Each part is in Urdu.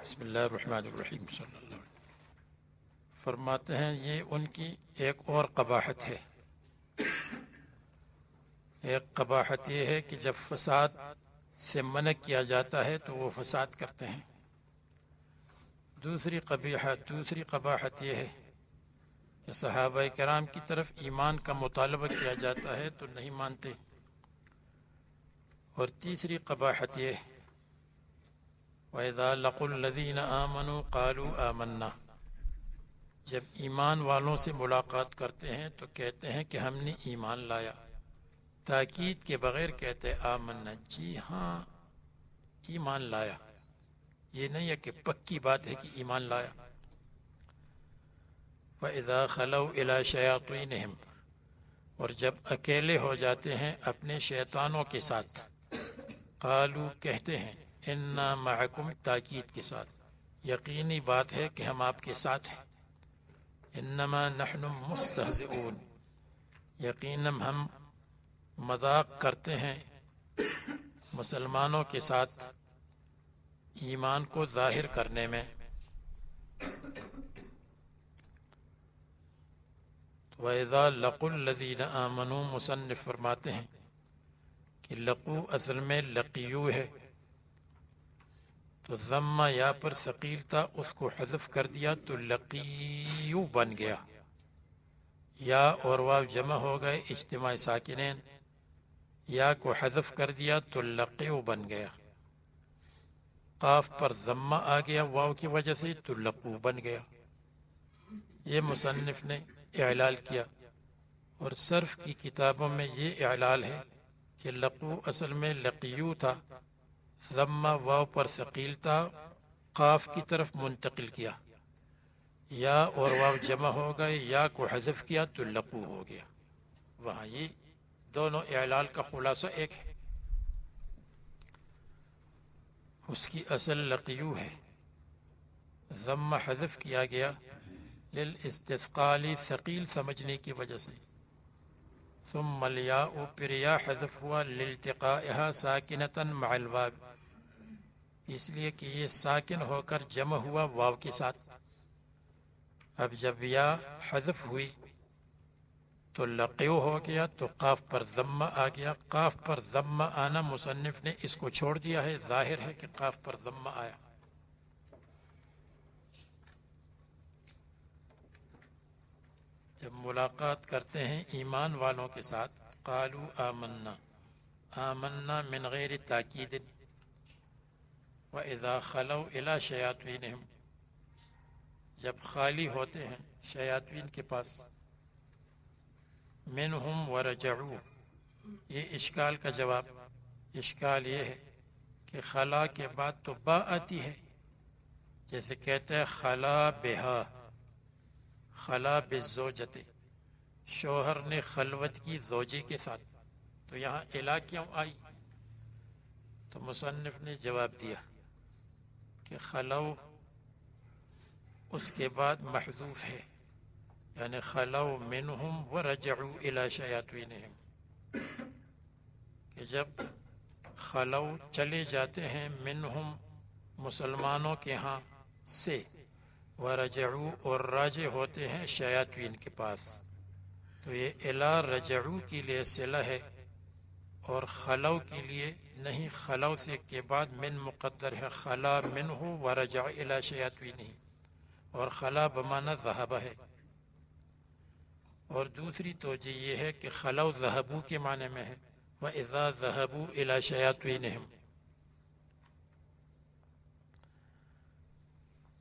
بسم اللہ الرحمن الرحیم صلی اللہ علیہ وسلم فرماتے ہیں یہ ان کی ایک اور قباحت ہے۔ ایک قباحت یہ ہے کہ جب فساد سے منع کیا جاتا ہے تو وہ فساد کرتے ہیں۔ دوسری قباحت یہ ہے کہ صحابہ کرام کی طرف ایمان کا مطالبہ کیا جاتا ہے تو نہیں مانتے۔ اور تیسری قباحت یہ ہے وَإِذَا لَقُوا الَّذِينَ آمَنُوا قَالُوا آمَنَّا، جب ایمان والوں سے ملاقات کرتے ہیں تو کہتے ہیں کہ ہم نے ایمان لایا، تاکید کے بغیر کہتے آمنا، جی ہاں ایمان لایا، یہ نہیں ہے کہ پکی بات ہے کہ ایمان لایا۔ وَإِذَا خَلَوْا إِلَى شَيَاطِينِهِمْ، اور جب اکیلے ہو جاتے ہیں اپنے شیطانوں کے ساتھ، قالوا کہتے ہیں انا معکم، تاکید کے ساتھ، یقینی بات ہے کہ ہم آپ کے ساتھ ہیں، انما نحن مستہزئون، یقیناً ہم مذاق کرتے ہیں مسلمانوں کے ساتھ ایمان کو ظاہر کرنے میں۔ وَإِذَا لَقُوا الَّذِينَ آمَنُوا، مصنف فرماتے ہیں کہ لقو اصل میں لقیو ہے، تو ضمہ یا پر ثقیل تھا، اس کو حذف کر دیا تو لقیو بن گیا، یا اور واو جمع ہو گئے اجتماع ساکنین، یا کو حذف کر دیا تو لقیو بن گیا، قاف پر ضمہ آ گیا واو کی وجہ سے تو لقو بن گیا۔ یہ مصنف نے اعلال کیا، اور صرف کی کتابوں میں یہ اعلال ہے کہ لقو اصل میں لقیو تھا، ضمہ واو پر ثقیل تھا، قاف کی طرف منتقل کیا، یا اور واو جمع ہو گئے، یا کو حذف کیا تو لقو ہو گیا۔ وہاں یہ دونوں اعلال کا خلاصہ ایک ہے، اس کی اصل لقیو ہے، ضمہ حذف کیا گیا للاستثقال، ثقیل سمجھنے کی وجہ سے، ثم الیاء، پھر یا حذف ہوا لالتقائها ساکنتا مع الواو، اس لیے کہ یہ ساکن ہو کر جمع ہوا واو کے ساتھ۔ اب جب یا حذف ہوئی تو لقیو ہو گیا، تو قاف پر ضمہ آ گیا، قاف پر ضمہ آنا مصنف نے اس کو چھوڑ دیا ہے، ظاہر ہے کہ قاف پر ضمہ آیا۔ جب ملاقات کرتے ہیں ایمان والوں کے ساتھ، قالوا آمنا، آمنا من غیر تاکید، وَإِذَا خَلَوْا إِلَى شَيَاطِينِهِمْ، جب خالی ہوتے ہیں شیاطین کے پاس، منہم ورجعوا، یہ اشکال کا جواب۔ اشکال یہ ہے کہ خلا کے بعد تو با آتی ہے، جیسے کہتے ہیں خلا بہا، خلا بالزوجت، شوہر نے خلوت کی زوجے کے ساتھ، تو یہاں الا کیوں آئی؟ تو مصنف نے جواب دیا کہ خلو اس کے بعد محذوف ہے، یعنی خلو منہم ورجعوا الی شیاطینہم، کہ جب خلو چلے جاتے ہیں منہم مسلمانوں کے ہاں سے، ورجعوا اور راجع ہوتے ہیں شیاطین کے پاس، تو یہ الی رجعوا کے لیے صلہ ہے، اور خلو کے لیے نہیں، خلو سے کے بعد من مقدر ہے، خلا منہ ورجع الی شیاطینہ، اور خلا بمعنی ذہب ہے۔ اور دوسری توجہ یہ ہے کہ خلو ذہبو کے معنی میں ہے، وَإِذَا ذَهَبُوا إِلَى شَيَاطِينِهِمْ،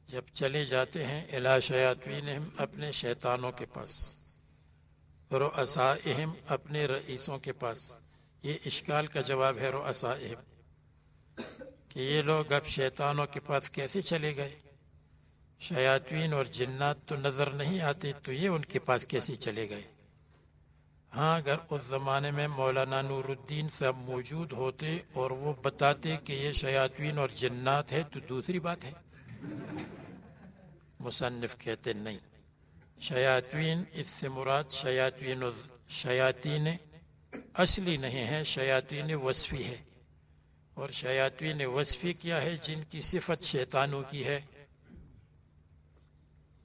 جب چلے جاتے ہیں الی شیاطینہم، اپنے شیطانوں کے پاس، رؤسائہم، اپنے رئیسوں کے پاس۔ یہ اشکال کا جواب ہے رؤسائہم، کہ یہ لوگ اب شیطانوں کے پاس کیسے چلے گئے؟ شیاطین اور جنات تو نظر نہیں آتے، تو یہ ان کے پاس کیسے چلے گئے؟ ہاں، اگر اس زمانے میں مولانا نور الدین صاحب موجود ہوتے اور وہ بتاتے کہ یہ شیاطین اور جنات ہے تو دوسری بات ہے۔ مصنف کہتے نہیں، شیاطین اس سے مراد شیاطین اصلی نہیں ہے، شیاطین وصفی ہے، اور شیاطین نے وصفی کیا ہے جن کی صفت شیطانوں کی ہے،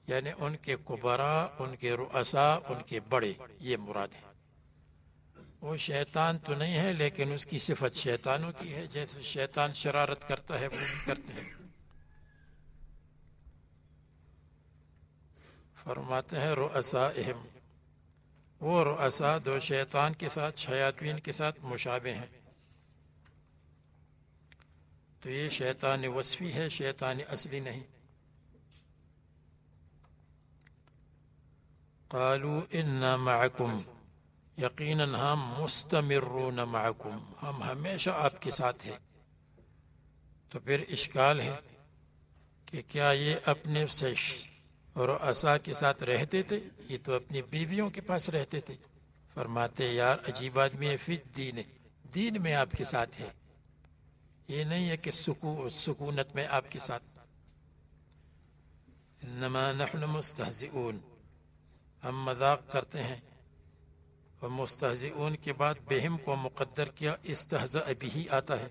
یعنی ان کے کبرا، ان کے رؤساء، ان کے بڑے، یہ مراد ہے۔ وہ شیطان تو نہیں ہے لیکن اس کی صفت شیطانوں کی ہے، جیسے شیطان شرارت کرتا ہے وہ بھی کرتے ہیں۔ فرماتے ہیں رؤسائہم، وہ رؤساء دو شیطان کے ساتھ، شیاطین کے ساتھ مشابہ ہیں، تو یہ شیطان وصفی ہے، شیطان اصلی نہیں۔ قالوا انا معکم، یقیناً ہم مستمرون معکم، ہم ہمیشہ آپ کے ساتھ ہیں۔ تو پھر اشکال ہے کہ کیا یہ اپنے رؤساء کے ساتھ رہتے تھے؟ یہ تو اپنی بیویوں کے پاس رہتے تھے۔ فرماتے یار عجیب آدمی ہے، فی الدین، دین میں آپ کے ساتھ ہے، یہ نہیں ہے کہ سکونت میں آپ کے ساتھ۔ انما نحن مستہزئون، ہم مذاق کرتے ہیں۔ اور مستہزئون کے بعد بہم کو مقدر کیا، استہزأ بھی آتا ہے،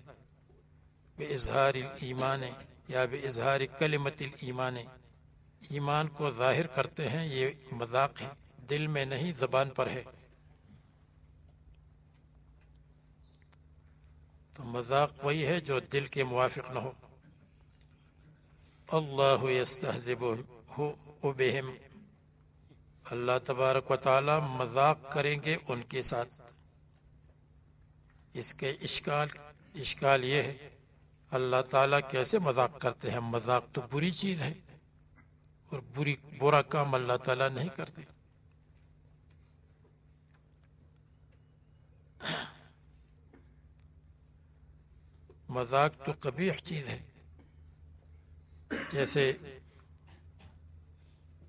باظہار الایمان یا باظہار کلمۃ الایمان، ایمان کو ظاہر کرتے ہیں، یہ مذاق ہے، دل میں نہیں زبان پر ہے۔ تو مذاق وہی ہے جو دل کے موافق نہ ہو۔ اللہ یستہزئ بہم، اللہ تبارک و تعالی مذاق کریں گے ان کے ساتھ۔ اس کے اشکال یہ ہے اللہ تعالیٰ کیسے مذاق کرتے ہیں؟ مذاق تو بری چیز ہے، اور برا کام اللہ تعالیٰ نہیں کرتے۔ مذاق تو قبیح چیز ہے۔ جیسے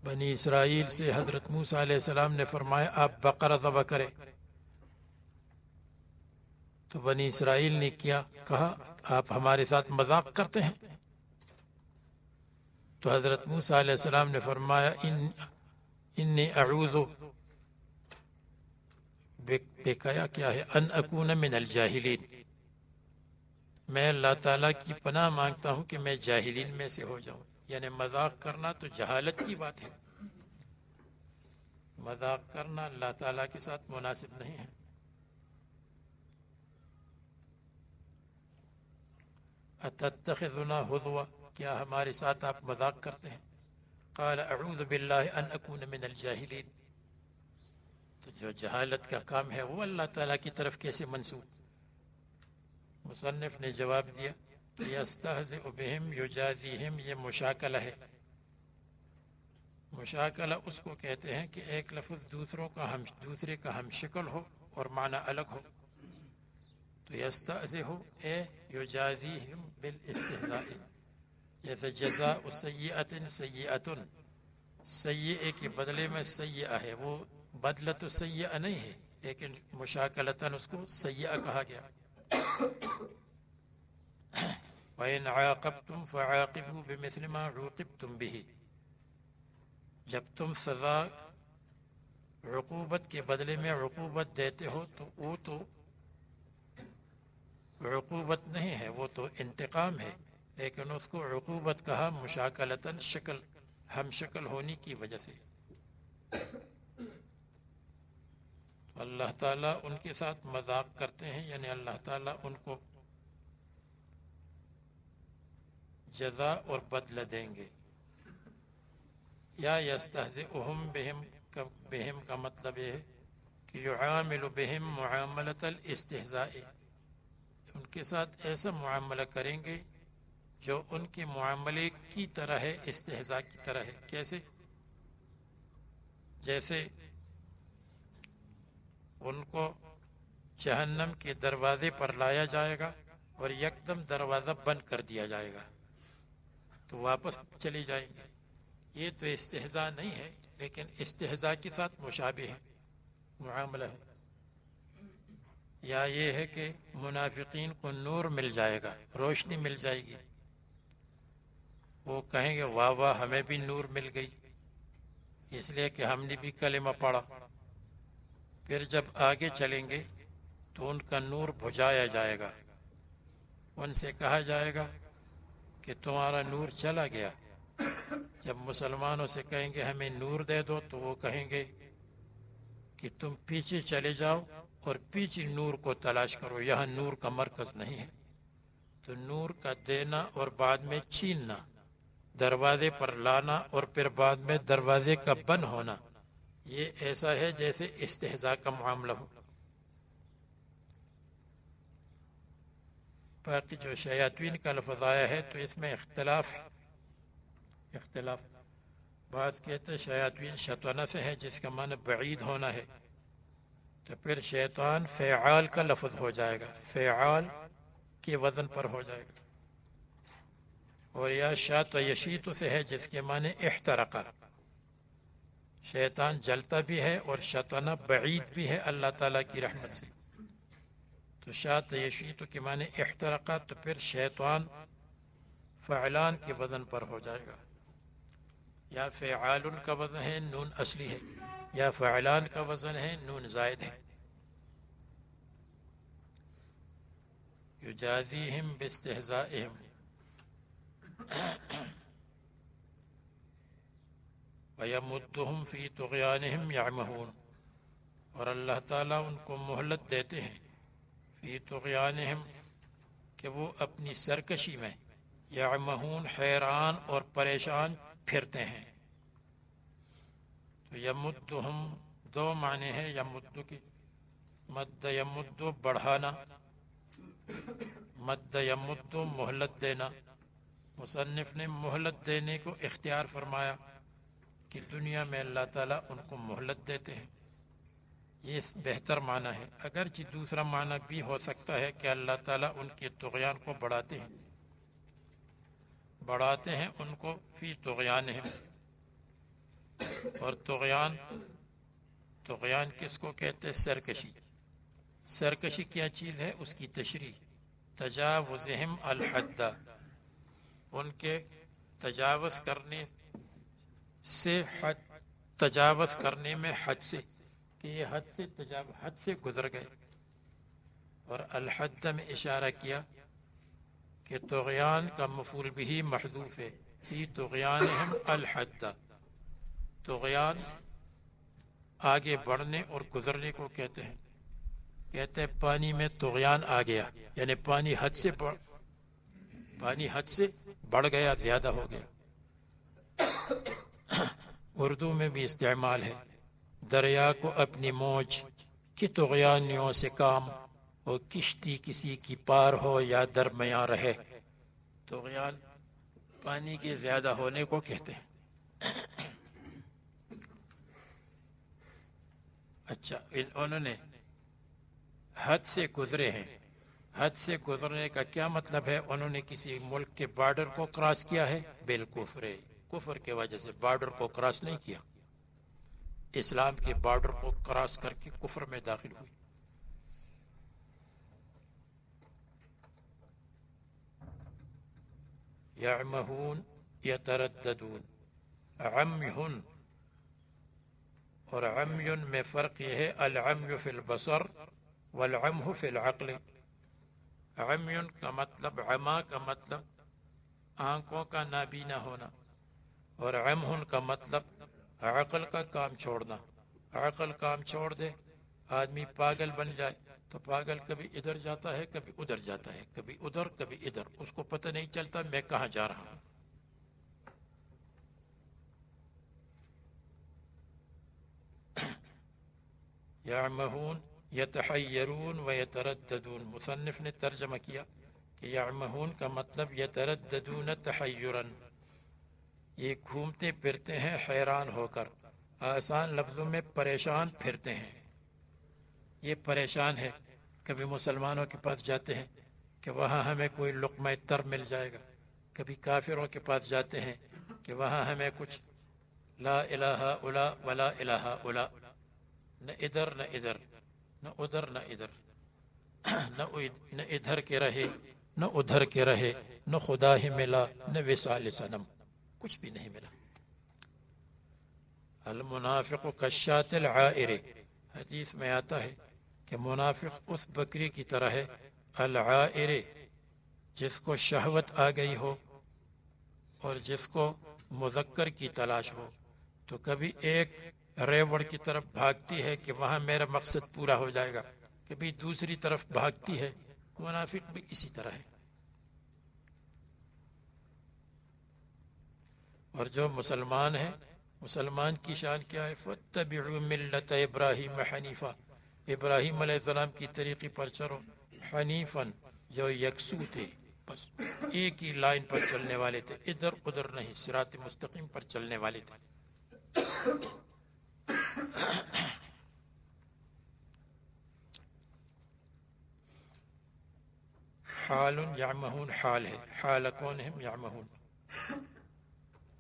بنی اسرائیل سے حضرت موسیٰ علیہ السلام نے فرمایا آپ بقرہ ذبح کریں، تو بنی اسرائیل نے کیا کہا آپ ہمارے ساتھ مذاق کرتے ہیں؟ تو حضرت موسیٰ علیہ السلام نے فرمایا انی اعوذ کیا ہے ان اکون من الجاہلین، میں اللہ تعالیٰ کی پناہ مانگتا ہوں کہ میں جاہلین میں سے ہو جاؤں۔ یعنی مذاق کرنا تو جہالت کی بات ہے، مذاق کرنا اللہ تعالیٰ کے ساتھ مناسب نہیں ہے۔ اتتخذنا ہزوا، کیا ہمارے ساتھ آپ مذاق کرتے ہیں؟ قال اعوذ باللہ ان اکون من الجاہلین، تو جو جہالت کا کام ہے وہ اللہ تعالیٰ کی طرف کیسے منسوب؟ مصنف نے جواب دیا کہ یستہزئ بہم یجازیہم، یہ مشاکلہ ہے۔ مشاکلہ اس کو کہتے ہیں کہ ایک لفظ دوسرے کا ہم شکل ہو اور معنی الگ ہو۔ تو یستہزئ اے یجازیہم بالاستہزاء، جیسے جزاء سیئۃ سیئۃ، سیئے کے بدلے میں سیئہ ہے، وہ بدلہ تو سیئہ نہیں ہے لیکن مشاکلتاً اس کو سیئہ کہا گیا۔ وَإِنْ عَاقَبْتُمْ فَعَاقِبُوا بِمِثْلِ مَا عُوقِبْتُمْ بِهِ، جب تم سزا عقوبت کے بدلے میں عقوبت دیتے ہو تو وہ تو عقوبت نہیں ہے، وہ تو انتقام ہے، لیکن اس کو عقوبت کہا مشاکلتاً، ہم شکل ہونے کی وجہ سے۔ اللہ تعالیٰ ان کے ساتھ مذاق کرتے ہیں، یعنی اللہ تعالیٰ ان کو جزا اور بدلہ دیں گے۔ یا یستہزئہم بہم کا مطلب یہ ہے کہ یعامل بہم معاملۃ الاستہزاء، ان کے ساتھ ایسا معاملہ کریں گے جو ان کے معاملے کی طرح ہے، استہزاء کی طرح ہے۔ کیسے؟ جیسے ان کو جہنم کے دروازے پر لایا جائے گا اور یکدم دروازہ بند کر دیا جائے گا تو واپس چلی جائیں گے۔ یہ تو استہزاء نہیں ہے لیکن استہزاء کے ساتھ مشابہ ہے، معاملہ ہے۔ یا یہ ہے کہ منافقین کو نور مل جائے گا، روشنی مل جائے گی، وہ کہیں گے واہ واہ ہمیں بھی نور مل گئی، اس لیے کہ ہم نے بھی کلمہ پڑھا۔ پھر جب آگے چلیں گے تو ان کا نور بجھایا جائے گا، ان سے کہا جائے گا کہ تمہارا نور چلا گیا. جب مسلمانوں سے کہیں گے ہمیں نور دے دو تو وہ کہیں گے کہ تم پیچھے چلے جاؤ اور پیچھے نور کو تلاش کرو، یہاں نور کا مرکز نہیں ہے. تو نور کا دینا اور بعد میں چھیننا، دروازے پر لانا اور پھر بعد میں دروازے کا بند ہونا، یہ ایسا ہے جیسے استہزاء کا معاملہ ہو. باقی جو شیاطین کا لفظ آیا ہے تو اس میں اختلاف ہے. بعض کہتے ہیں شیاطین شیطانہ سے ہے جس کا معنی بعید ہونا ہے، تو پھر شیطان فعال کا لفظ ہو جائے گا، فعال کے وزن پر ہو جائے گا. اور یا شاط و یشیت سے ہے جس کے معنی احترقہ، شیطان جلتا بھی ہے اور شیطانہ بعید بھی ہے اللہ تعالیٰ کی رحمت سے. تو شاط و یشیت کے معنی احترقہ، تو پھر شیطان فعلان کے وزن پر ہو جائے گا. یا فعال کا وزن ہے، نون اصلی ہے، یا فعلان کا وزن ہے، نون زائد ہے. یجازیہم باستہزائہم ویمدہم فی طغیانہم یعمہون، اور اللہ تعالیٰ ان کو مہلت دیتے ہیں فی طغیانہم کہ وہ اپنی سرکشی میں، یعمہون حیران اور پریشان پھرتے ہیں. تو یمدہم دو معنی ہے یمد کی، مد یمد بڑھانا، مد یمد مہلت دینا. مصنف نے مہلت دینے کو اختیار فرمایا کہ دنیا میں اللہ تعالیٰ ان کو مہلت دیتے ہیں، یہ بہتر معنی ہے. اگرچہ دوسرا معنی بھی ہو سکتا ہے کہ اللہ تعالیٰ ان کے طغیان کو بڑھاتے ہیں ان کو فی طغیانہم. اور طغیان کس کو کہتے ہیں؟ سرکشی. سرکشی کیا چیز ہے؟ اس کی تشریح تجاوزہم الحد، ان کے تجاوز کرنے سے، تجاوز کرنے میں حد سے، کہ یہ حد سے گزر گئے. اور الحد میں اشارہ کیا کہ طغیان کا مفعول بھی محذوف ہے، فی طغیانہم الحد. طغیان آگے بڑھنے اور گزرنے کو کہتے ہیں. کہتے ہیں پانی میں طغیان آ گیا، یعنی پانی حد سے بڑھ گیا، زیادہ ہو گیا. اردو میں بھی استعمال ہے، دریا کو اپنی موج کی طغیانیوں سے کام، اور کشتی کسی کی پار ہو یا درمیان رہے. طغیان پانی کے زیادہ ہونے کو کہتے ہیں. اچھا، انہوں نے حد سے گزرے ہیں. حد سے گزرنے کا کیا مطلب ہے؟ انہوں نے کسی ملک کے بارڈر کو کراس کیا ہے، بالکفر، کفر کی وجہ سے بارڈر کو کراس نہیں کیا، اسلام کے بارڈر کو کراس کر کے کفر میں داخل ہوئی. یعمہون یترددون، عمیہن، اور عمیٌ میں فرق یہ ہے، العمی فی البصر والعمہ فی العقل. عمیٌ کا مطلب، عما کا مطلب آنکھوں کا نابینا ہونا، اور عمہ کا مطلب عقل کا کام چھوڑنا. عقل کام چھوڑ دے، آدمی پاگل بن جائے، تو پاگل کبھی ادھر جاتا ہے کبھی ادھر جاتا ہے، کبھی ادھر کبھی ادھر، اس کو پتہ نہیں چلتا میں کہاں جا رہا ہوں. یعمہون یتحیرون و یترددون، مصنف نے ترجمہ کیا کہ یعمہون کا مطلب یترددون تحیرا، یہ گھومتے پھرتے ہیں حیران ہو کر. آسان لفظوں میں پریشان پھرتے ہیں. یہ پریشان ہے، کبھی مسلمانوں کے پاس جاتے ہیں کہ وہاں ہمیں کوئی لقمہ تر مل جائے گا، کبھی کافروں کے پاس جاتے ہیں کہ وہاں ہمیں کچھ لا الہ الا ولا الہ الا، نہ ادھر نہ ادھر، نہ ادھر نہ ادھر، نہ ادھر کے رہے نہ ادھر کے رہے، نہ خدا ہی ملا نہ وصال صنم، کچھ بھی نہیں ملا. المنافق کالشاة العائر، حدیث میں آتا ہے کہ منافق اس بکری کی طرح ہے، العائر جس کو شہوت آ گئی ہو اور جس کو مذکر کی تلاش ہو تو کبھی ایک ریوڑ کی طرف بھاگتی ہے کہ وہاں میرا مقصد پورا ہو جائے گا، کبھی دوسری طرف بھاگتی ہے۔ منافق بھی اسی طرح ہے۔ اور جو مسلمان ہے، مسلمان کی شان کیا ہے؟ فَاتَّبِعُوا مِلَّةَ إِبْرَاهِيمَ حَنِيفًا، ابراہیم علیہ السلام کی طریقے پر چلو، حنیفاً جو یکسو تھے، بس ایک ہی لائن پر چلنے والے تھے، ادھر ادھر نہیں، صراط مستقیم پر چلنے والے تھے۔ حال یعمہون حال ہے، حال کون ہے؟ یعمہون۔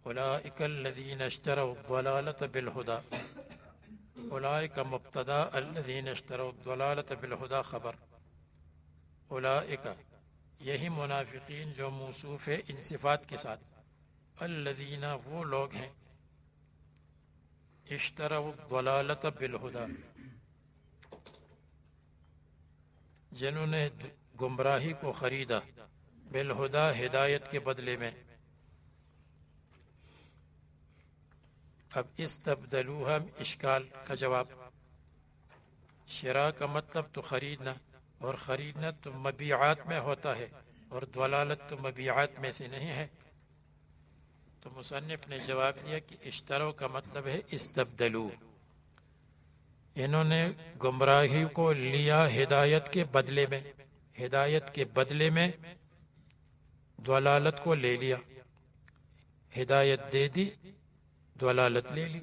اولئک الذین اشتروا الضلالۃ بالہدى، اولئک مبتدا، الذین اشتروا الضلالۃ بالہدى خبر۔ اولئک یہی منافقین جو موصوف ہے ان صفات کے ساتھ، الذین وہ لوگ ہیں، اشتروا الضلالۃ بالہدى جنہوں نے گمراہی کو خریدا، بالہدى ہدایت کے بدلے میں۔ اب استبدلوہا اشکال کا جواب، شراء کا مطلب تو خریدنا، اور خریدنا تو مبیعات میں ہوتا ہے، اور ضلالت تو مبیعات میں سے نہیں ہے۔ تو مصنف نے جواب دیا کہ اشتروا کا مطلب ہے استبدلو، انہوں نے گمراہی کو لیا ہدایت کے بدلے میں، ہدایت کے بدلے میں ضلالت کو لے لیا، ہدایت دے دی، ضلالت لے لی۔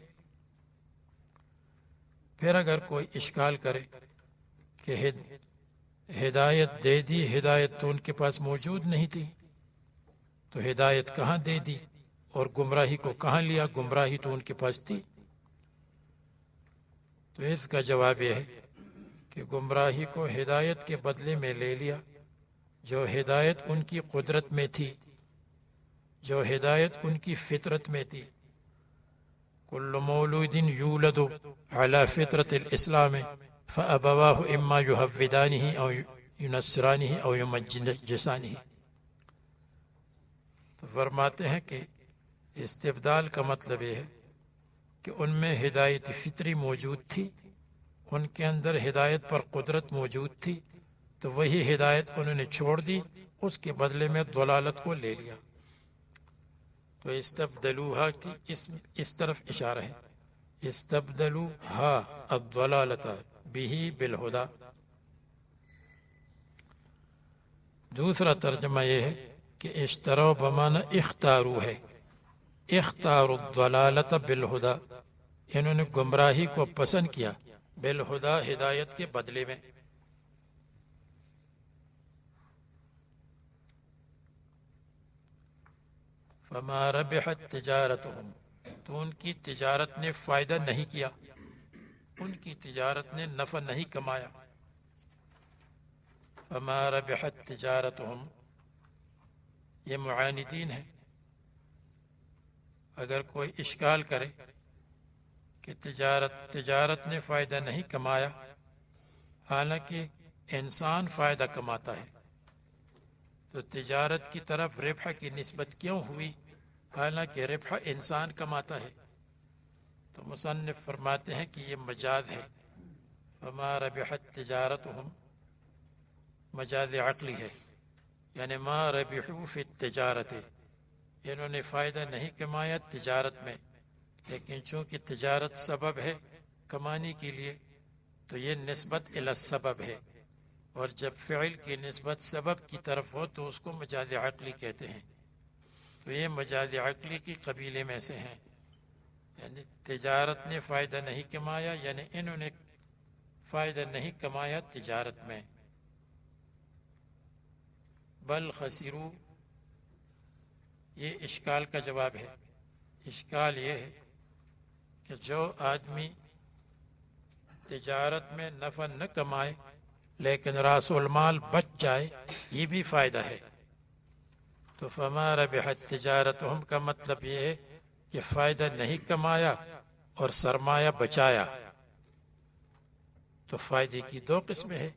پھر اگر کوئی اشکال کرے کہ ہدایت دے دی، ہدایت تو ان کے پاس موجود نہیں تھی، تو ہدایت کہاں دے دی اور گمراہی کو کہاں لیا؟ گمراہی تو ان کے پاس تھی۔ تو اس کا جواب یہ ہے کہ گمراہی کو ہدایت کے بدلے میں لے لیا، جو ہدایت ان کی قدرت میں تھی، جو ہدایت ان کی فطرت میں تھی۔ کل مولود یولد علی فطرت الاسلام فابواہ اما یحودانہ او ینصرانہ او یمجسانہ۔ تو فرماتے ہیں کہ استبدال کا مطلب یہ ہے کہ ان میں ہدایت فطری موجود تھی، ان کے اندر ہدایت پر قدرت موجود تھی، تو وہی ہدایت انہوں نے چھوڑ دی، اس کے بدلے میں ضلالت کو لے لیا۔ تو استبدلوہا کی اس طرف اشارہ ہے، استبدلوہا الضلالۃ بہ بالہدی۔ دوسرا ترجمہ یہ ہے کہ اشتروا بمعنی اختارو ہے، اختاروا الضلالۃ بالہدی، انہوں نے گمراہی کو پسند کیا بالہدی ہدایت کے بدلے میں۔ فما ربحت تجارتهم، تو ان کی تجارت نے فائدہ نہیں کیا، ان کی تجارت نے نفع نہیں کمایا۔ فما ربحت تجارتهم، یہ معاندین ہے۔ اگر کوئی اشکال کرے کہ تجارت نے فائدہ نہیں کمایا، حالانکہ انسان فائدہ کماتا ہے، تو تجارت کی طرف ربح کی نسبت کیوں ہوئی حالانکہ ربح انسان کماتا ہے؟ تو مصنف فرماتے ہیں کہ یہ مجاز ہے۔ فما ربحت تجارتهم مجاز عقلی ہے، یعنی ما ربحوا فی التجارت، انہوں نے فائدہ نہیں کمایا تجارت میں، لیکن چونکہ تجارت سبب ہے کمانے کے لیے تو یہ نسبت الی السبب ہے، اور جب فعل کی نسبت سبب کی طرف ہو تو اس کو مجاز عقلی کہتے ہیں۔ تو یہ مجاز عقلی کی قبیلے میں سے ہیں، یعنی تجارت نے فائدہ نہیں کمایا، یعنی انہوں نے فائدہ نہیں کمایا تجارت میں۔ بل خسروا، یہ اشکال کا جواب ہے۔ اشکال یہ ہے کہ جو آدمی تجارت میں نفع نہ کمائے لیکن راس المال بچ جائے، یہ بھی فائدہ ہے۔ تو فما ربحت تجارتهم کا مطلب یہ ہے کہ فائدہ نہیں کمایا اور سرمایہ بچایا۔ تو فائدے کی دو قسمیں ہیں،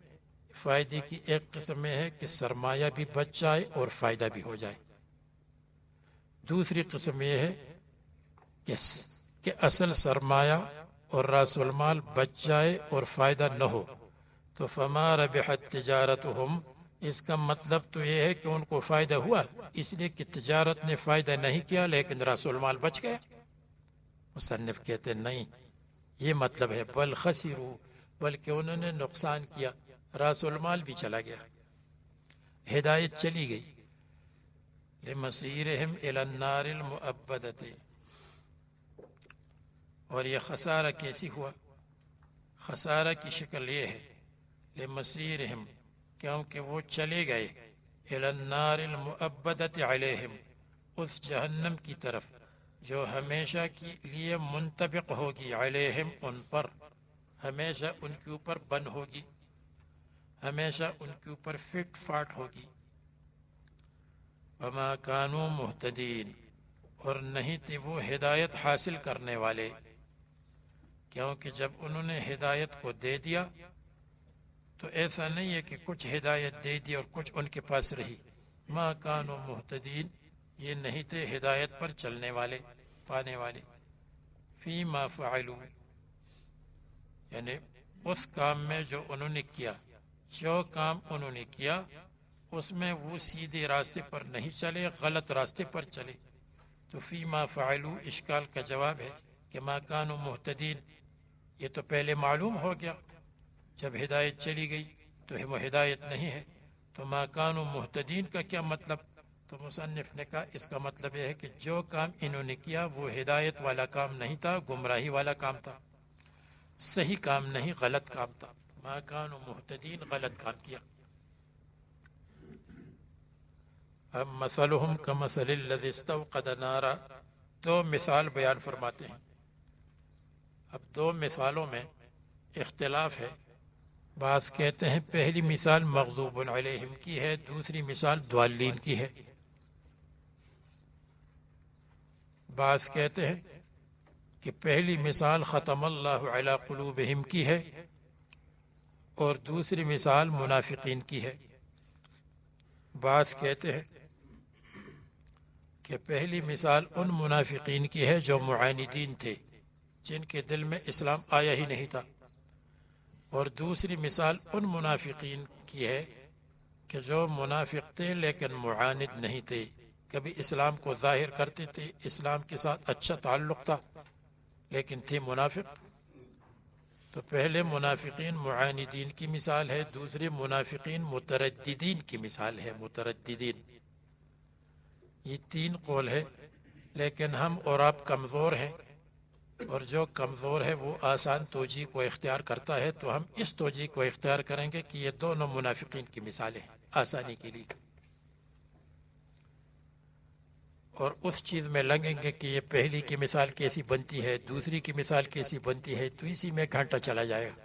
فائدے کی ایک قسم میں ہے کہ سرمایہ بھی بچ جائے اور فائدہ بھی ہو جائے. دوسری قسم یہ ہے کہ اصل سرمایہ اور راس المال بچ جائے اور فائدہ نہ ہو. تو فما ربحت تجارتہم، اس کا مطلب تو یہ ہے کہ ان کو فائدہ ہوا اس لیے کہ تجارت نے فائدہ نہیں کیا لیکن راس المال بچ گیا. مصنف کہتے نہیں، یہ مطلب ہے بل خسروا، بلکہ انہوں نے نقصان کیا، راس المال بھی چلا گیا، ہدایت چلی گئی. لمصیرہم الی النار المؤبدۃ، اور یہ خسارہ کیسی ہوا؟ خسارہ کی شکل یہ ہے لمصیرہم، کیونکہ وہ چلے گئے الی النار المؤبدۃ علیہم، اس جہنم کی طرف جو ہمیشہ کے لیے منطبق ہوگی، علیہم ان پر، ہمیشہ ان کے اوپر بن ہوگی، ہمیشہ ان کے اوپر فٹ فاٹ ہوگی. وما کانوا مہتدین، اور نہیں تھے وہ ہدایت حاصل کرنے والے، کیونکہ جب انہوں نے ہدایت کو دے دیا تو ایسا نہیں ہے کہ کچھ ہدایت دے دی اور کچھ ان کے پاس رہی. ما کانوا مہتدین، یہ نہیں تھے ہدایت پر چلنے والے، پانے والے. فیما فعلوا، یعنی اس کام میں جو انہوں نے کیا، جو کام انہوں نے کیا اس میں وہ سیدھے راستے پر نہیں چلے، غلط راستے پر چلے. تو فیما فعلوا اشکال کا جواب ہے کہ ما کانوا مہتدین، یہ تو پہلے معلوم ہو گیا، جب ہدایت چلی گئی تو وہ ہدایت نہیں ہے. تو ما کانوا مہتدین کا کیا مطلب؟ تو مصنف نے کہا اس کا مطلب یہ ہے کہ جو کام انہوں نے کیا وہ ہدایت والا کام نہیں تھا، گمراہی والا کام تھا، صحیح کام نہیں، غلط کام تھا. ما کانوا مہتدین، غلط کام کیا. اب مثلہم کمثل الذی استوقد نارا، دو مثال بیان فرماتے ہیں. اب دو مثالوں میں اختلاف ہے. بعض کہتے ہیں پہلی مثال مغضوب علیہم کی ہے، دوسری مثال ضالین کی ہے. بعض کہتے ہیں کہ پہلی مثال ختم اللہ علی قلوبہم کی ہے اور دوسری مثال منافقین کی ہے. بعض کہتے ہیں کہ پہلی مثال ان منافقین کی ہے جو معاندین تھے، جن کے دل میں اسلام آیا ہی نہیں تھا، اور دوسری مثال ان منافقین کی ہے کہ جو منافق تھے لیکن معاند نہیں تھے، کبھی اسلام کو ظاہر کرتے تھے، اسلام کے ساتھ اچھا تعلق تھا لیکن تھے منافق. تو پہلے منافقین معاندین کی مثال ہے، دوسری منافقین مترددین کی مثال ہے، مترددین. یہ تین قول ہے، لیکن ہم اور آپ کمزور ہیں، اور جو کمزور ہے وہ آسان توجیہ کو اختیار کرتا ہے، تو ہم اس توجیہ کو اختیار کریں گے کہ یہ دونوں منافقین کی مثالیں ہیں آسانی کے لیے، اور اس چیز میں لگیں گے کہ یہ پہلی کی مثال کیسی بنتی ہے، دوسری کی مثال کیسی بنتی ہے، تو اسی میں گھنٹہ چلا جائے گا.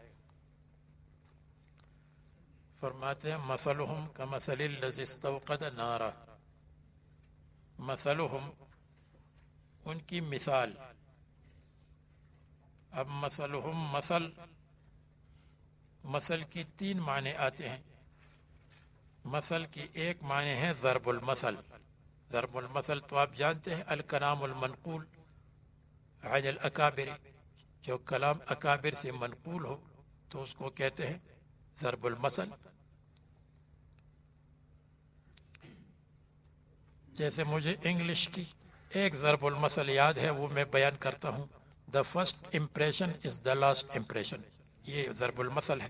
فرماتے ہیں مثلہم کمثل الذی استوقد نارا، مثلہم ان کی مثال. اب مثلہم، مثل کی تین معنی آتے ہیں. مثل کی ایک معنی ہے ضرب المثل. ضرب المثل تو آپ جانتے ہیں الکلام المنقول عن الاکابر، جو کلام اکابر سے منقول ہو تو اس کو کہتے ہیں ضرب المثل. جیسے مجھے انگلش کی ایک ضرب المثل یاد ہے، وہ میں بیان کرتا ہوں. The first impression is the last impression. یہ ضرب المثل ہے.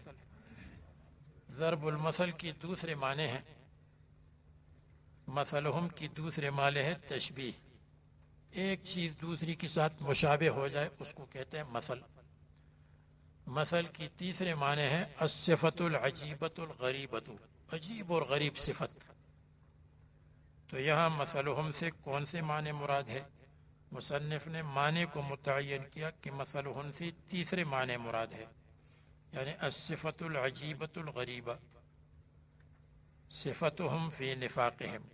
ضرب المثل کی دوسرے معنی ہیں، مثلہم کی دوسرے معنی ہے تشبیہ. ایک چیز دوسری کے ساتھ مشابہ ہو جائے اس کو کہتے ہیں مثل. مثل کی تیسرے معنی ہے الصفۃ العجیبۃ الغریبۃ، عجیب اور غریب صفت. تو یہاں مثلہم سے کون سے معنی مراد ہے؟ مصنف نے معنی کو متعین کیا کہ مثلہم سے تیسرے معنی مراد ہے، یعنی الصفۃ العجیبۃ الغریبہ، صفتہم فی نفاقہم.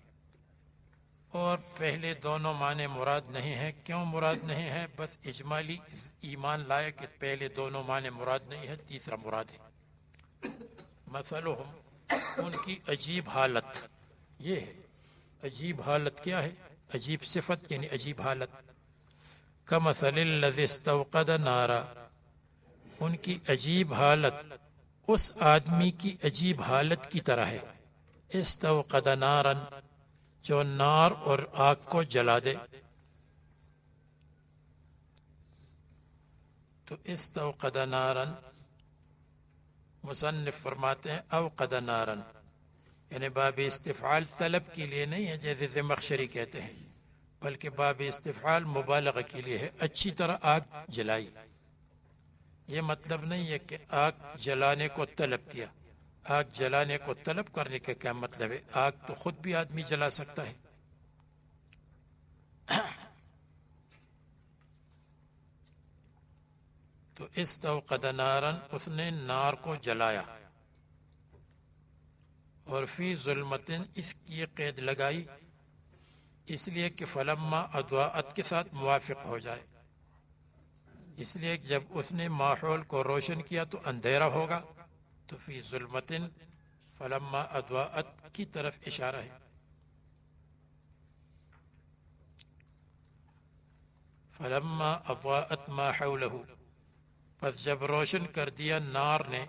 اور پہلے دونوں معنی مراد نہیں ہیں. کیوں مراد نہیں ہے؟ بس اجمالی ایمان لائے کہ پہلے دونوں معنی مراد نہیں ہے، تیسرا مراد ہے. مثلہم ان کی عجیب حالت یہ ہے. عجیب حالت کیا ہے؟ عجیب صفت یعنی عجیب حالت. کمثل الذی استوقد نارا ان کی عجیب حالت اس آدمی کی عجیب حالت کی طرح ہے. استوقد نارا جو نار اور آگ کو جلا دے. تو استوقد نارا مصنف فرماتے ہیں اوقد نارا یعنی باب استفعال طلب کے لیے نہیں ہے جیسے زمخشری کہتے ہیں، بلکہ باب استفعال مبالغہ کے لیے ہے. اچھی طرح آگ جلائی. یہ مطلب نہیں ہے کہ آگ جلانے کو طلب کیا. آگ جلانے کو طلب کرنے کا کیا مطلب ہے؟ آگ تو خود بھی آدمی جلا سکتا ہے. تو استوقد نارا اس نے نار کو جلایا. اور فی ظلمتن اس کی قید لگائی اس لیے کہ فلما اضاءت کے ساتھ موافق ہو جائے. اس لیے کہ جب اس نے ماحول کو روشن کیا تو اندھیرا ہوگا. تو فی ظلمتن فلما اضاءت کی طرف اشارہ ہے. فلما اضاءت ما حولہ پس جب روشن کر دیا نار نے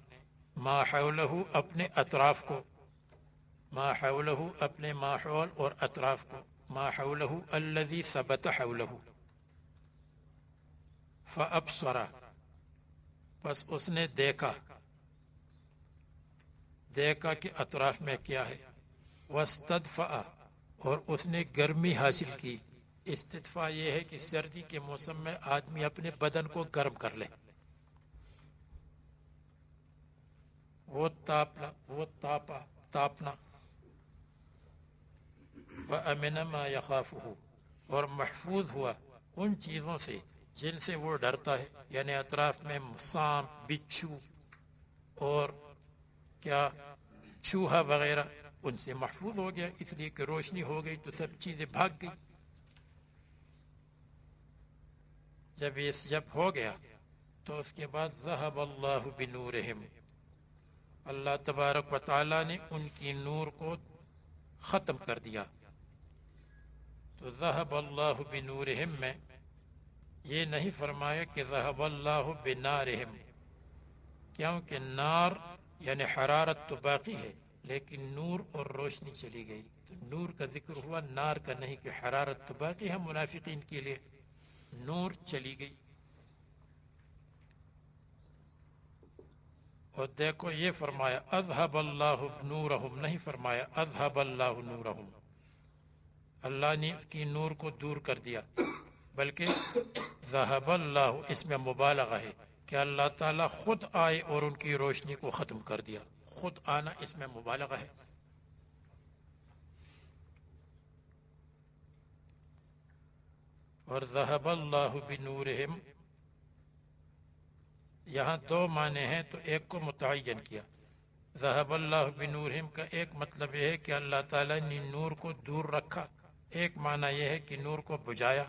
ما حولہ اپنے اطراف کو. ما حولہ اپنے ماحول اور اطراف کو. ما حولہ الذی ثبت حولہ. فابصر پس اس نے دیکھا کہ اطراف میں کیا ہے. واستدفأ اور اس نے گرمی حاصل کی. استدفاء یہ ہے کہ سردی کے موسم میں آدمی اپنے بدن کو گرم کر لے. وہ تاپنا. وَأَمِنَ مَا يَخَافُهُ اور محفوظ ہوا ان چیزوں سے جن سے وہ ڈرتا ہے. یعنی اطراف میں سانپ، بچھو اور کیا چوہا وغیرہ، ان سے محفوظ ہو گیا. اس لیے کہ روشنی ہو گئی تو سب چیزیں بھاگ گئی. جب ہو گیا تو اس کے بعد ذهب اللہ بنورہم اللہ تبارک و تعالی نے ان کی نور کو ختم کر دیا. تو ذهب اللہ بنورہم میں یہ نہیں فرمایا کہ ذهب اللہ بنارہم، کیونکہ نار یعنی حرارت تو باقی ہے لیکن نور اور روشنی چلی گئی. تو نور کا ذکر ہوا، نار کا نہیں، کہ حرارت تو باقی ہے منافقین کے لیے، نور چلی گئی. اور دیکھو یہ فرمایا اذهب اللہ نورہم، نہیں فرمایا اذهب اللہ نورہم. اللہ نے اس کی نور کو دور کر دیا، بلکہ ذهب اللہ اس میں مبالغہ ہے کہ اللہ تعالیٰ خود آئے اور ان کی روشنی کو ختم کر دیا. خود آنا اس میں مبالغہ ہے. اور ذهب اللہ بنورہم یہاں دو معنی ہیں تو ایک کو متعین کیا. ذهب اللہ بنورہم کا ایک مطلب یہ ہے کہ اللہ تعالیٰ نے نور کو دور رکھا. ایک معنی یہ ہے کہ نور کو بجھایا.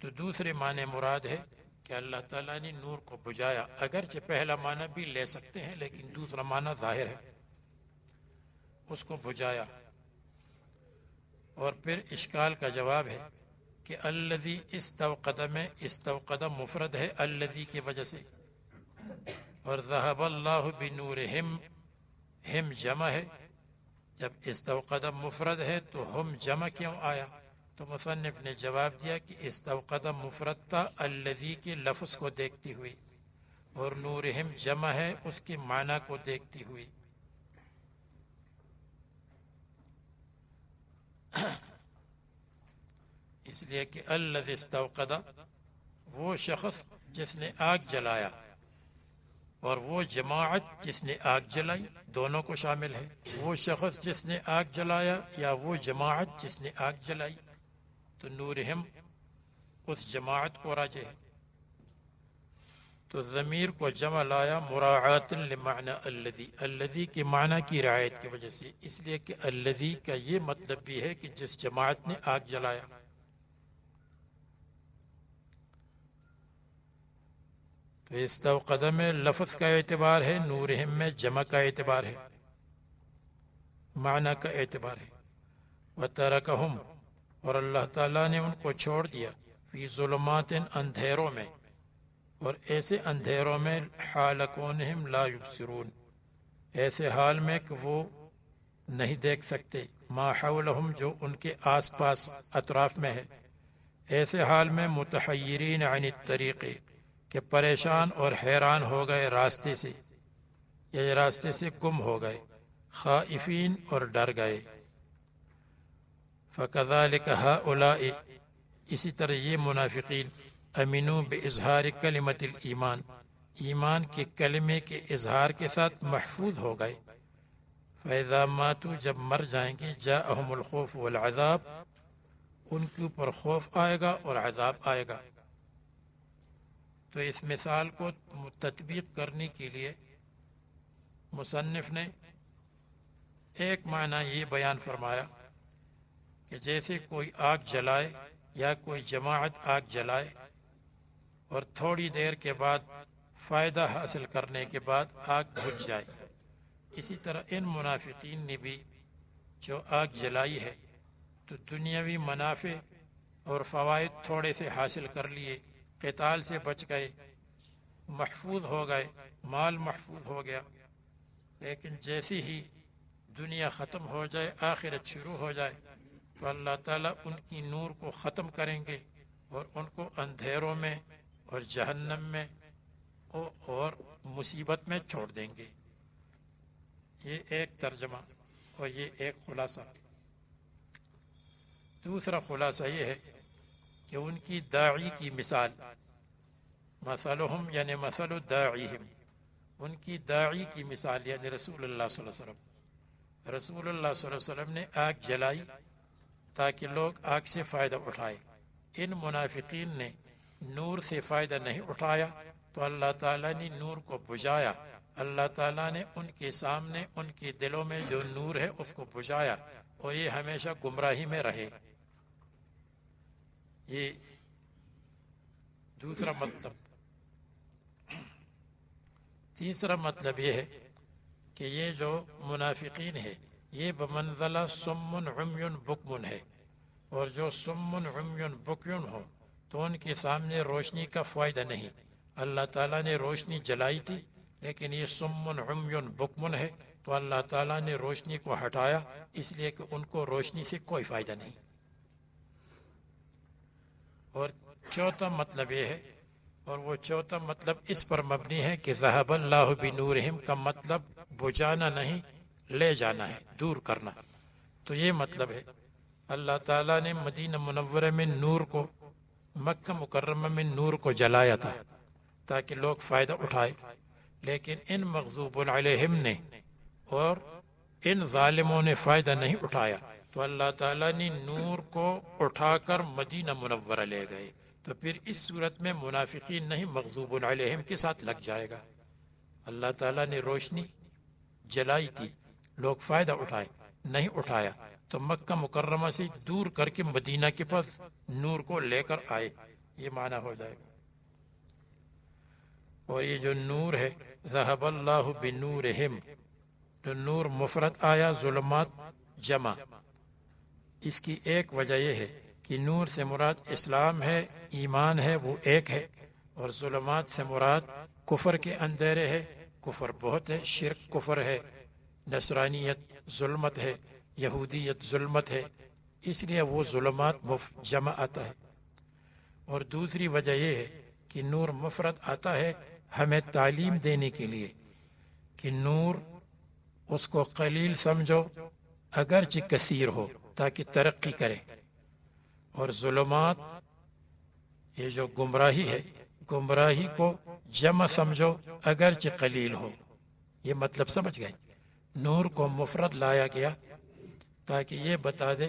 تو دوسرے معنی مراد ہے کہ اللہ تعالیٰ نے نور کو بجھایا. اگرچہ پہلا معنی بھی لے سکتے ہیں لیکن دوسرا معنی ظاہر ہے، اس کو بجھایا. اور پھر اشکال کا جواب ہے کہ الذی استوقد میں استوقد مفرد ہے الذی کی وجہ سے، اور ذهب اللہ بنورہم ہم جمع ہے. جب استوقد مفرد ہے تو ہم جمع کیوں آیا؟ تو مصنف نے جواب دیا کہ استوقد مفرد تھا الذی کے لفظ کو دیکھتی ہوئی، اور نورہم جمع ہے اس کے معنی کو دیکھتی ہوئی. اس لیے کہ الذی استوقد وہ شخص جس نے آگ جلایا، اور وہ جماعت جس نے آگ جلائی، دونوں کو شامل ہے. وہ شخص جس نے آگ جلایا یا وہ جماعت جس نے آگ جلائی. تو نورہم اس جماعت کو راجع ہے. تو ضمیر کو جمع لایا مراعات لمعنی الذی، الذی کے معنی کی رعایت کی وجہ سے. اس لیے کہ الذی کا یہ مطلب بھی ہے کہ جس جماعت نے آگ جلایا. تو استوقد میں لفظ کا اعتبار ہے، نورہم میں جمع کا اعتبار ہے. معنی کا اعتبار ہے۔ وَتَرَكَهُمْ، اور اللہ تعالیٰ نے ان کو چھوڑ دیا، فی ظلمات، اندھیروں میں، اور ایسے اندھیروں میں حال کونہم لا یبصرون، ایسے حال میں کہ وہ نہیں دیکھ سکتے، ما حولہم، جو ان کے آس پاس اطراف میں ہے، ایسے حال میں متحیرین عن الطریق، کہ پریشان اور حیران ہو گئے راستے سے، یا راستے سے گم ہو گئے، خائفین اور ڈر گئے۔ فَكَذَلِكَ هَؤُلَاءِ، اسی طرح یہ منافقین، امنوا بِإِظْهَارِ کلمۃ الایمان، ایمان کے کلمے کے اظہار کے ساتھ محفوظ ہو گئے۔ فَإِذَا مَاتُوا، جب مر جائیں گے، جاءہم الخوف والعذاب، ان کے اوپر خوف آئے گا اور عذاب آئے گا۔ تو اس مثال کو تطبیق کرنے کے لیے مصنف نے ایک معنی یہ بیان فرمایا کہ جیسے کوئی آگ جلائے یا کوئی جماعت آگ جلائے اور تھوڑی دیر کے بعد فائدہ حاصل کرنے کے بعد آگ بجھ جائے، اسی طرح ان منافقین نے بھی جو آگ جلائی ہے تو دنیاوی منافع اور فوائد تھوڑے سے حاصل کر لیے، قتال سے بچ گئے، محفوظ ہو گئے، مال محفوظ ہو گیا، لیکن جیسے ہی دنیا ختم ہو جائے، آخرت شروع ہو جائے، تو اللہ تعالیٰ ان کی نور کو ختم کریں گے اور ان کو اندھیروں میں اور جہنم میں اور مصیبت میں چھوڑ دیں گے۔ یہ ایک ترجمہ اور یہ ایک خلاصہ۔ دوسرا خلاصہ یہ ہے کہ ان کی داعی کی مثال، مثلہم یعنی مثل داعیہم، ان کی داعی کی مثال یعنی رسول اللہ صلی اللہ علیہ وسلم، رسول اللہ صلی اللہ علیہ وسلم نے آگ جلائی تاکہ لوگ آگ سے فائدہ اٹھائے۔ ان منافقین نے نور سے فائدہ نہیں اٹھایا تو اللہ تعالیٰ نے نور کو بجھایا، اللہ تعالیٰ نے ان کے سامنے ان کے دلوں میں جو نور ہے اس کو بجھایا اور یہ ہمیشہ گمراہی میں رہے۔ یہ دوسرا مطلب۔ تیسرا مطلب یہ ہے کہ یہ جو منافقین ہے یہ بمنزلہ سم عمی بکم ہے، اور جو سم عمی بکم ہو تو ان کے سامنے روشنی کا فائدہ نہیں۔ اللہ تعالیٰ نے روشنی جلائی تھی لیکن یہ سم عمی بکم ہے تو اللہ تعالیٰ نے روشنی کو ہٹایا، اس لیے کہ ان کو روشنی سے کوئی فائدہ نہیں۔ اور چوتھا مطلب یہ ہے، اور وہ چوتھا مطلب اس پر مبنی ہے کہ ذہب اللہ بنورہم کا مطلب بجھانا نہیں، لے جانا ہے، دور کرنا۔ تو یہ مطلب ہے اللہ تعالیٰ نے مدینہ منورہ میں نور کو، مکہ مکرمہ میں نور کو جلایا تھا تاکہ لوگ فائدہ اٹھائے، لیکن ان مغضوب علیہم نے اور ان ظالموں نے فائدہ نہیں اٹھایا تو اللہ تعالیٰ نے نور کو اٹھا کر مدینہ منورہ لے گئے۔ تو پھر اس صورت میں منافقین نہیں مغضوب علیہم کے ساتھ لگ جائے گا۔ اللہ تعالیٰ نے روشنی جلائی تھی، لوگ فائدہ اٹھائے، نہیں اٹھایا تو مکہ مکرمہ سے دور کر کے مدینہ کے پاس نور کو لے کر آئے، یہ معنی ہو جائے گا۔ اور یہ جو نور ہے ذہب اللہ بنورہم، تو نور مفرد آیا، ظلمات جمع۔ اس کی ایک وجہ یہ ہے کہ نور سے مراد اسلام ہے، ایمان ہے، وہ ایک ہے، اور ظلمات سے مراد کفر کے اندھیرے ہے، کفر بہت ہے، شرک کفر ہے، نصرانیت ظلمت ہے، یہودیت ظلمت ہے، اس لیے وہ ظلمات جمع آتا ہے۔ اور دوسری وجہ یہ ہے کہ نور مفرد آتا ہے ہمیں تعلیم دینے کے لیے کہ نور اس کو قلیل سمجھو اگرچہ کثیر ہو تاکہ ترقی کرے، اور ظلمات یہ جو گمراہی ہے، گمراہی کو جمع سمجھو اگرچہ قلیل ہو۔ یہ مطلب سمجھ گئے؟ نور کو مفرد لایا گیا تاکہ یہ بتا دے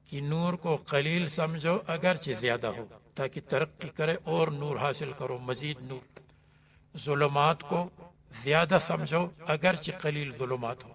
کہ نور کو قلیل سمجھو اگرچہ زیادہ ہو تاکہ ترقی کرے اور نور حاصل کرو، مزید نور۔ ظلمات کو زیادہ سمجھو اگرچہ قلیل ظلمات ہو۔